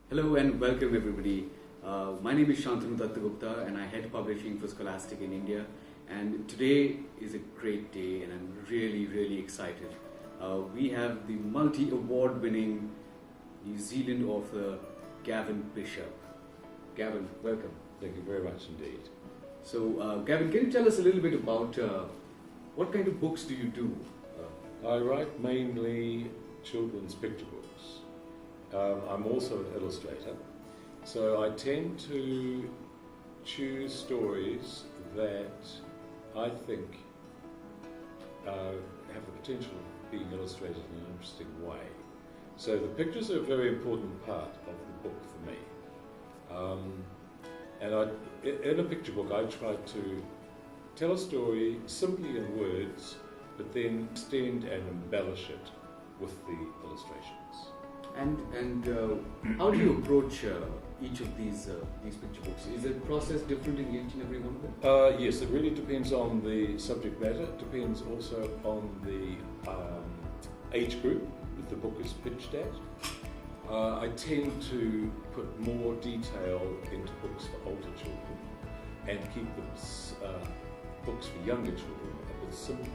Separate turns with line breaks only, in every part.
Hello and welcome everybody. My name is Shantanu Dattagupta and I head publishing for Scholastic in India. And today is a great day and I'm really excited. We have the multi-award winning New Zealand author Gavin Bishop. Gavin, welcome.
Thank you very much indeed.
So Gavin, can you tell us a little bit about what kind of books do you do?
I write mainly children's picture books. I'm also an illustrator, so I tend to choose stories that I think have the potential of being illustrated in an interesting way. So the pictures are a very important part of the book for me. In a picture book I try to tell a story simply in words, but then extend and embellish it with the illustrations.
And how do you approach each of these picture books? Is the process different in each and every one of them?
Yes, it really depends on the subject matter. It depends also on the age group that the book is pitched at. I tend to put more detail into books for older children and keep books for younger children a bit simpler.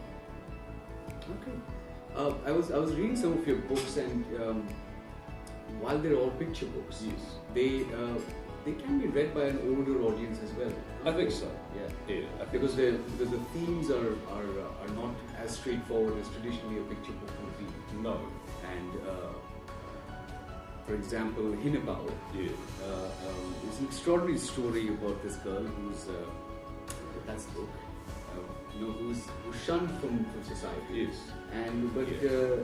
Okay. I was reading some of your books and while they're all picture books,
Yes.
they can be read by an older audience as well.
I think so.
Yeah.
Yeah, I think
Because
so.
the themes are not as straightforward as traditionally a picture book would be.
No.
And for example, Hinapao
Yeah.
is an extraordinary story about this girl who's that's the book. Who's shunned from society.
Yes.
But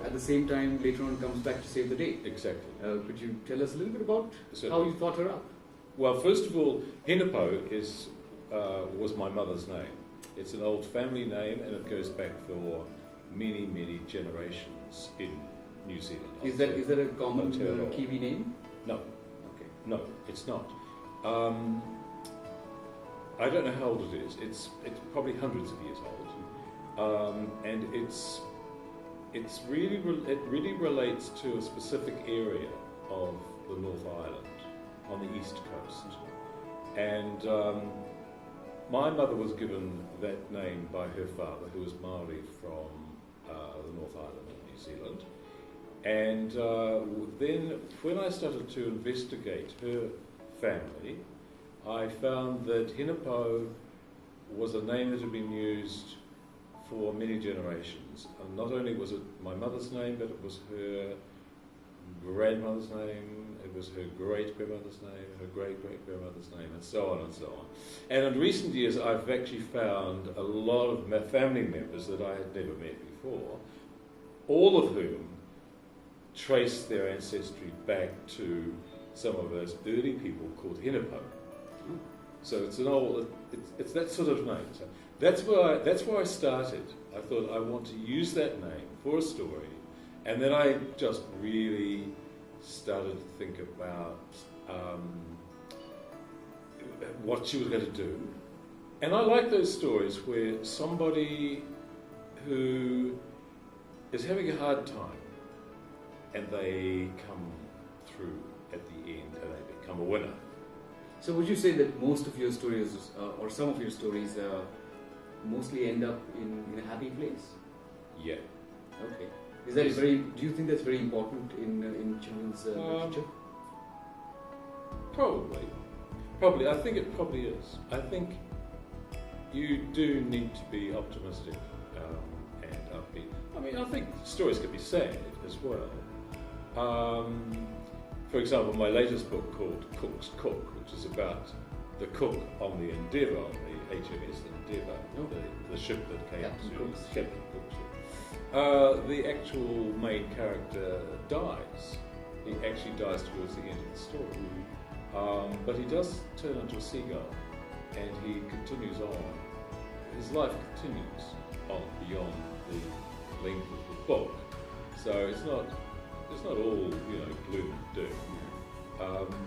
at the same time, later on comes back to save the day.
Exactly.
Could you tell us a little bit about
Certainly.
how you thought her up?
Well, first of all, Hinapao was my mother's name. It's an old family name, and it goes back for many generations in New Zealand.
Is that a common
Aotearoa.
Kiwi name?
No,
Okay.
no, it's not. I don't know how old it is. It's probably hundreds of years old, and it really relates to a specific area of the North Island on the east coast. And my mother was given that name by her father, who was Maori from the North Island of New Zealand. And then when I started to investigate her family, I found that Hinapao was a name that had been used for many generations. And not only was it my mother's name, but it was her grandmother's name, it was her great-grandmother's name, her great-great-grandmother's name, and so on and so on. And in recent years, I've actually found a lot of family members that I had never met before, all of whom trace their ancestry back to some of those early people called Hinapao. So it's that sort of name. So that's where I started. I thought I want to use that name for a story, and then I just really started to think about what she was going to do. And I like those stories where somebody who is having a hard time and they come through at the end and they become a winner.
So would you say that most of your stories, or some of your stories, mostly end up in a happy place?
Yeah.
Okay. Is that very? Do you think that's very important in children's literature?
Probably. I think it probably is. I think you do need to be optimistic and upbeat. I mean, I think stories can be sad as well. For example, my latest book called Cook's Cook, which is about the cook on the Endeavour, on the HMS Endeavour, the ship that came
Captain
to
Cook's
Captain Cook's ship. The actual main character dies. He actually dies towards the end of the story. But he does turn into a seagull, and he continues on. His life continues on beyond the length of the book. So it's not all, gloom and doom.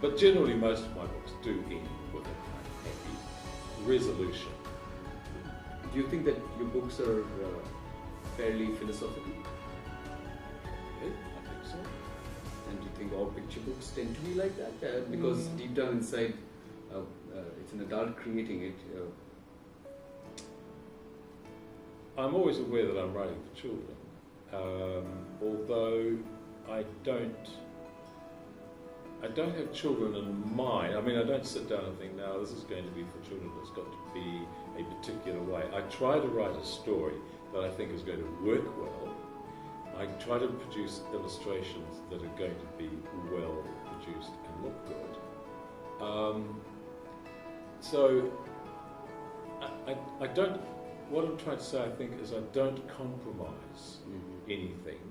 But generally most of my books do end with a kind of happy resolution.
Do you think that your books are fairly philosophical?
I think so.
And do you think all picture books tend to be like that because deep down inside, it's an adult creating it.
I'm always aware that I'm writing for children, although I don't have children in mind. I mean, I don't sit down and think, now this is going to be for children, it's got to be a particular way. I try to write a story that I think is going to work well. I try to produce illustrations that are going to be well produced and look good. So I don't, what I'm trying to say, I think, is I don't compromise anything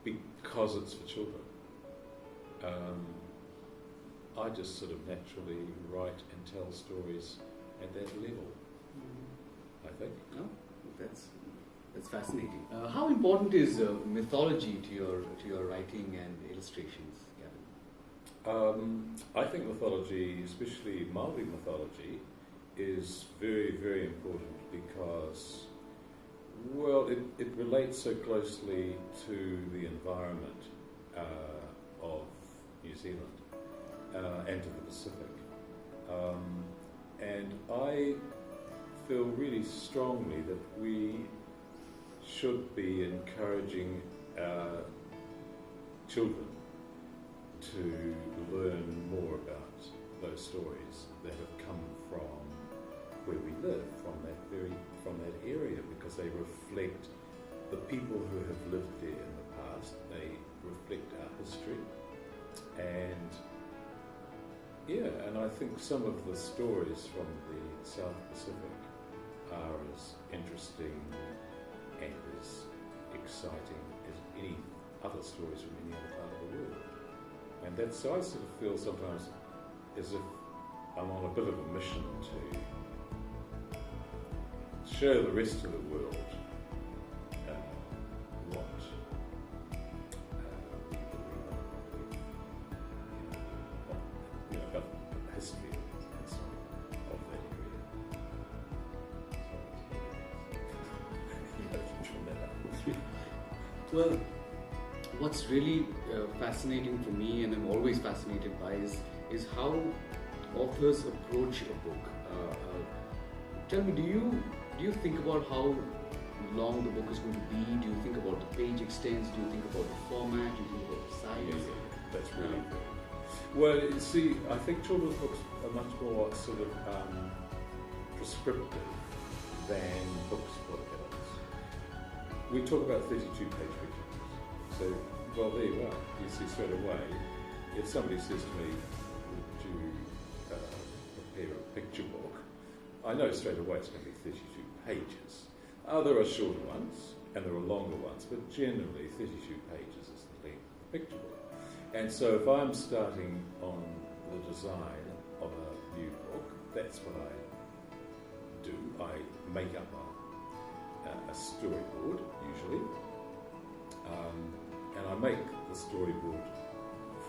because it's for children. I just sort of naturally write and tell stories at that level, I think.
No, that's fascinating. How important is mythology to your writing and illustrations, Gavin?
I think mythology, especially Māori mythology, is very, very important because, well, it relates so closely to the environment of New Zealand and to the Pacific. And I feel really strongly that we should be encouraging our children to learn more about those stories that have come from where we live, from that area, because they reflect the people who have lived there in the past. They reflect our history, and I think some of the stories from the South Pacific are as interesting and as exciting as any other stories from any other part of the world. And that's, so I sort of feel sometimes as if I'm on a bit of a mission to show the rest of the world what we believe in, about the history and so on of that area.
Well, what's really fascinating for me, and I'm always fascinated by, is how authors approach a book. Tell me, do you think about how long the book is going to be? Do you think about the page extents? Do you think about the format? Do you think about the size?
Yeah, that's really good. Well, you see, I think children's books are much more sort of prescriptive than books for adults. We talk about 32-page picture books. So, well, there you are. You see straight away, if somebody says to me, would you prepare a picture book, I know straight away it's going to be 32 pages. There are shorter ones and there are longer ones, but generally 32 pages is the length of the picture book. And so if I'm starting on the design of a new book, that's what I do. I make up a storyboard, usually, and I make the storyboard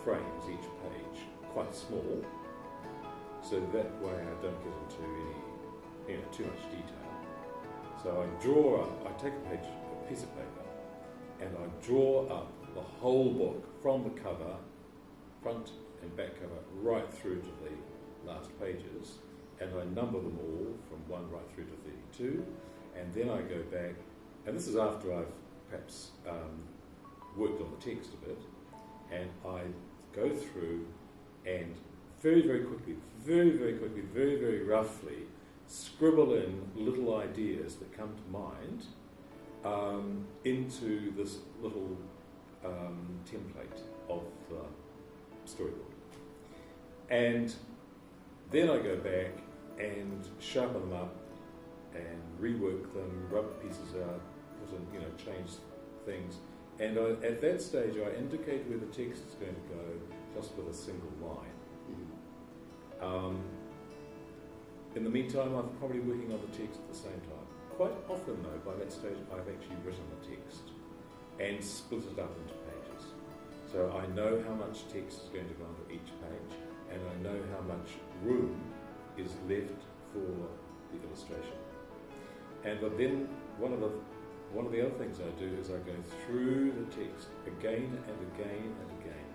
frames, each page, quite small, so that way I don't get into too much detail. So I take a piece of paper, and I draw up the whole book from the cover, front and back cover, right through to the last pages, and I number them all from 1 right through to 32, and then I go back, and this is after I've perhaps worked on the text a bit, and I go through and very, very quickly, very, very roughly scribble in little ideas that come to mind into this little template of the storyboard. And then I go back and sharpen them up and rework them, rub pieces out, put in, change things. And at that stage I indicate where the text is going to go just with a single line. In the meantime, I'm probably working on the text at the same time. Quite often, though, by that stage, I've actually written the text and split it up into pages. So I know how much text is going to go onto each page, and I know how much room is left for the illustration. But then one of the other things I do is I go through the text again and again and again,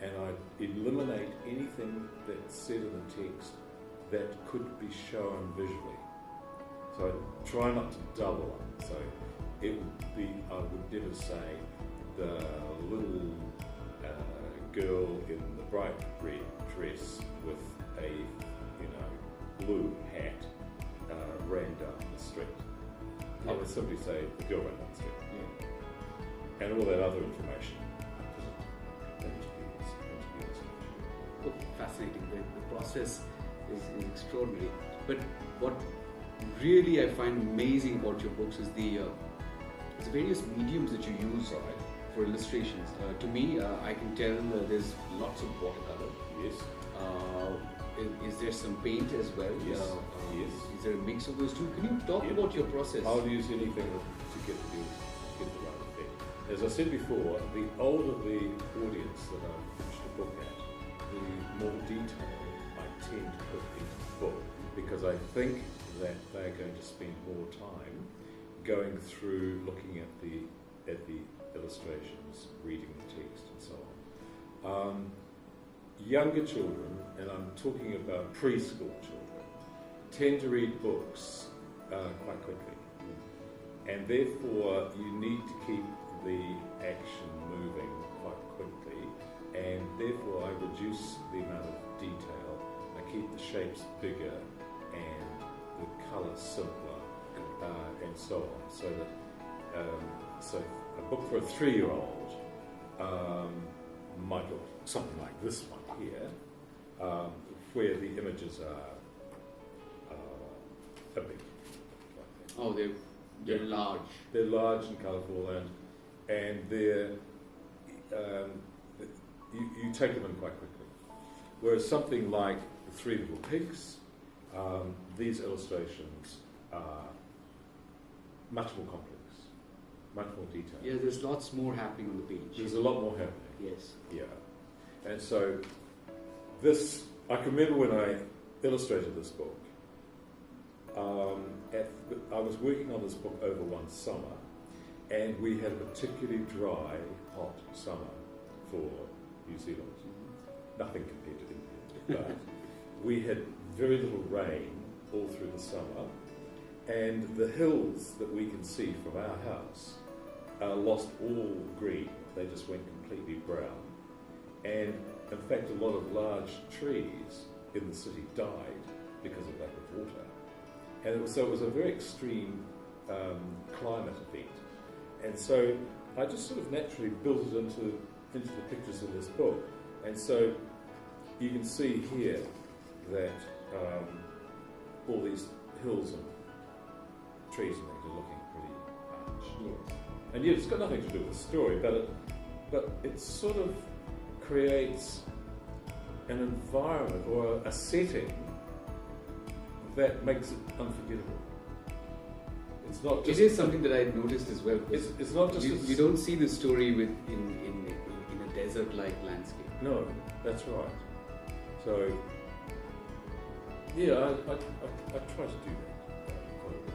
and I eliminate anything that's said in the text that could be shown visually. So I try not to double it. So it would be, I would never say the little girl in the bright red dress with a, blue hat ran down the street. I would simply say the girl ran down the street. Yeah. And all that other information.
Oh, fascinating. The process is extraordinary. But what really I find amazing about your books is the various mediums that you use for illustrations. To me, I can tell there's lots of watercolor.
Yes.
Is there some paint as well?
Yes. Yes.
Is there a mix of those two? Can you talk about your process?
I'll use anything to get the right effect. As I said before, the older the audience that I finish the book at, the more detail I tend to put into the book, because I think that they're going to spend more time going through, looking at the illustrations, reading the text, and so on. Younger children, and I'm talking about preschool children, tend to read books quite quickly, and therefore you need to keep the action moving quite quickly, and therefore I reduce the amount of detail. I keep the shapes bigger and the colour simpler, and so on, so that so a book for a 3-year-old might look something like this one here, where the images are a bit.
Oh, they're large.
They're large and colourful, and they're you take them in quite quickly. Whereas something like the Three Little Pigs, these illustrations are much more complex, much more detailed.
Yeah, there's lots more happening on the page.
There's a lot more happening.
Yes.
Yeah. And so this, I can remember when I illustrated this book, I was working on this book over one summer, and we had a particularly dry, hot summer for New Zealand. Nothing compared to India. But we had very little rain all through the summer, and the hills that we can see from our house lost all green. They just went completely brown. And in fact, a lot of large trees in the city died because of lack of water. And it was a very extreme climate event. And so I just sort of naturally built it into the pictures in this book. And so you can see here that all these hills and trees and things are looking pretty large.
Yes.
And yet it's got nothing to do with the story, but it sort of creates an environment or a setting that makes it unforgettable. It's not just.
It is something that I noticed as well.
It's not just.
You don't see the story in a desert-like landscape.
No, that's right. So yeah, I try to do that quite a bit.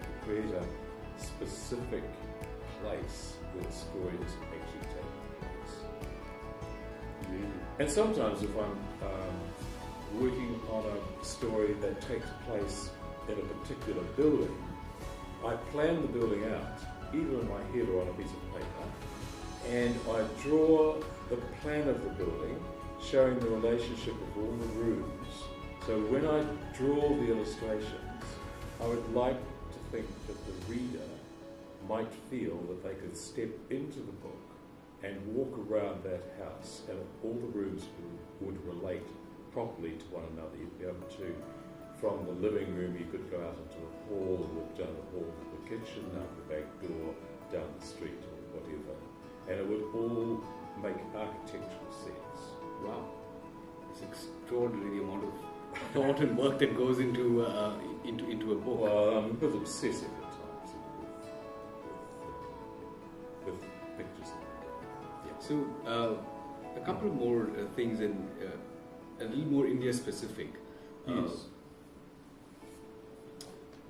To create a specific place where the story is actually taking place. And sometimes if I'm working on a story that takes place in a particular building, I plan the building out, either in my head or on a piece of paper, and I draw the plan of the building, showing the relationship of all the rooms. So when I draw the illustrations, I would like to think that the reader might feel that they could step into the book and walk around that house, and all the rooms would relate properly to one another. You'd be able to, from the living room, you could go out into the hall, walk down the hall to the kitchen, out the back door, down the street, or whatever. And it would all make architectural sense.
Wow. It's extraordinary the amount of thought and work that goes into a book.
Well, I'm a bit obsessive at times with pictures.
So, a couple of more things, and a little more India specific.
Yes.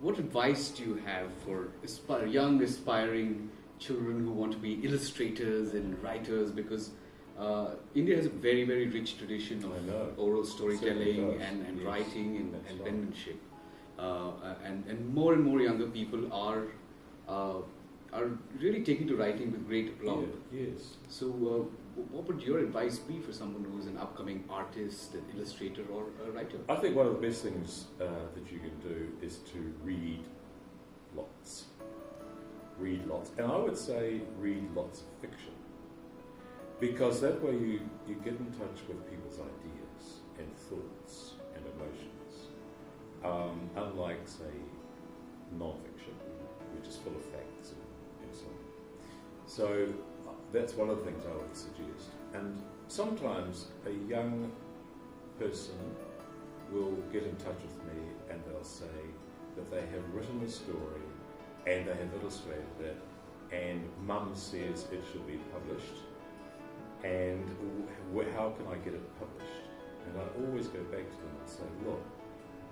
What advice do you have for young aspiring children who want to be illustrators and writers? Because India has a very, very rich tradition of
I know.
oral
Certainly
storytelling
does.
and
Yes,
writing and
that's right.
penmanship. And more younger people are really taking to writing with great aplomb.
Yeah, yes.
So, what would your advice be for someone who is an upcoming artist, an illustrator, or a writer?
I think one of the best things that you can do is to read lots. Read lots. And I would say read lots of fiction. Because that way you get in touch with people's ideas and thoughts and emotions. Unlike, say, non-fiction, which is full of facts and so on. So that's one of the things I would suggest. And sometimes a young person will get in touch with me and they'll say that they have written a story and they have illustrated it and Mum says it should be published and how can I get it published? And I always go back to them and say, look,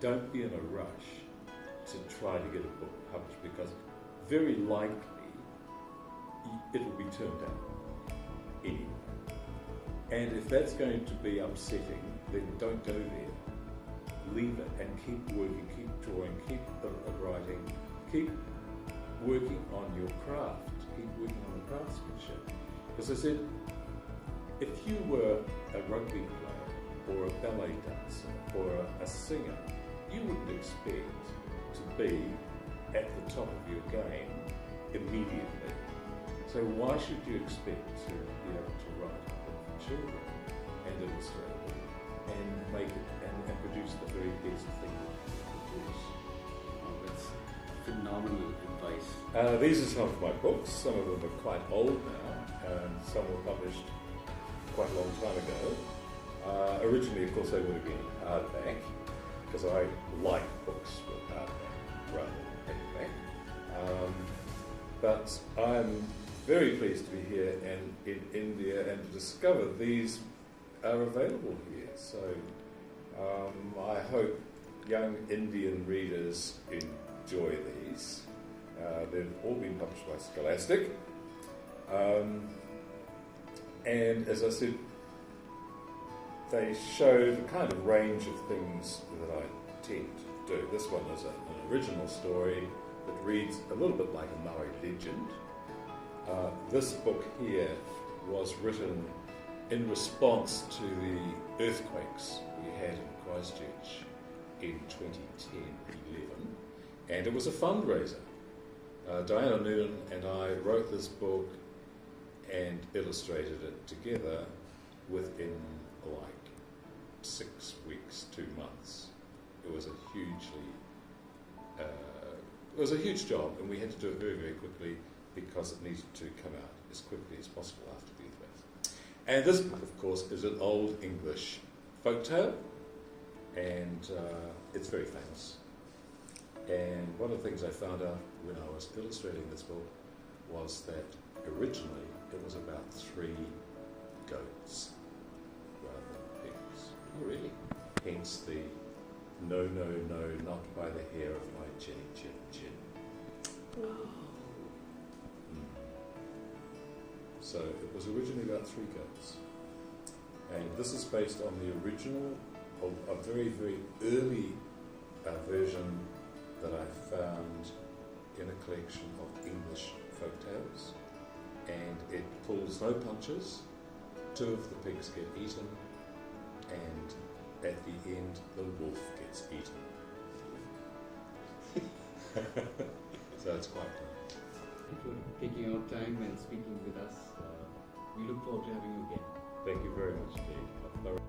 don't be in a rush to try to get a book published because very likely it will be turned down anyway. And if that's going to be upsetting, then don't go there. Leave it and keep working, keep drawing, keep writing, keep working on your craft, keep working on the craftsmanship. Because I said, if you were a rugby player or a ballet dancer or a singer, you wouldn't expect to be at the top of your game immediately. So why should you expect to be able to write a book for children and illustrate it and make it and produce the very best thing that you can produce?
Oh, that's phenomenal advice.
These are some of my books. Some of them are quite old now, and some were published quite a long time ago. Originally, of course, they would have been hardback, because I like books with hardback rather than paperback. But I'm very pleased to be here and in India and to discover these are available here. So I hope young Indian readers enjoy these. They've all been published by Scholastic. And as I said, they show the kind of range of things that I tend to do. This one is an original story that reads a little bit like a Maori legend. This book here was written in response to the earthquakes we had in Christchurch in 2010-11, and it was a fundraiser. Diana Noonan and I wrote this book and illustrated it together within like 6 weeks, 2 months. It was a huge job, and we had to do it very, very quickly because it needed to come out as quickly as possible after the earthquake. And this book, of course, is an old English folktale, and it's very famous. And one of the things I found out when I was illustrating this book was that originally it was about 3 goats rather than pigs.
Oh, really?
Hence the no, no, no, not by the hair of my chinny chin chin. So it was originally about 3 goats. And this is based on the original, a very, very early version that I found in a collection of English folktales. And it pulls no punches. 2 of the pigs get eaten, and at the end the wolf gets eaten. So it's quite fun.
Thank you for taking out time and speaking with us. We look forward to having you again.
Thank you very much indeed.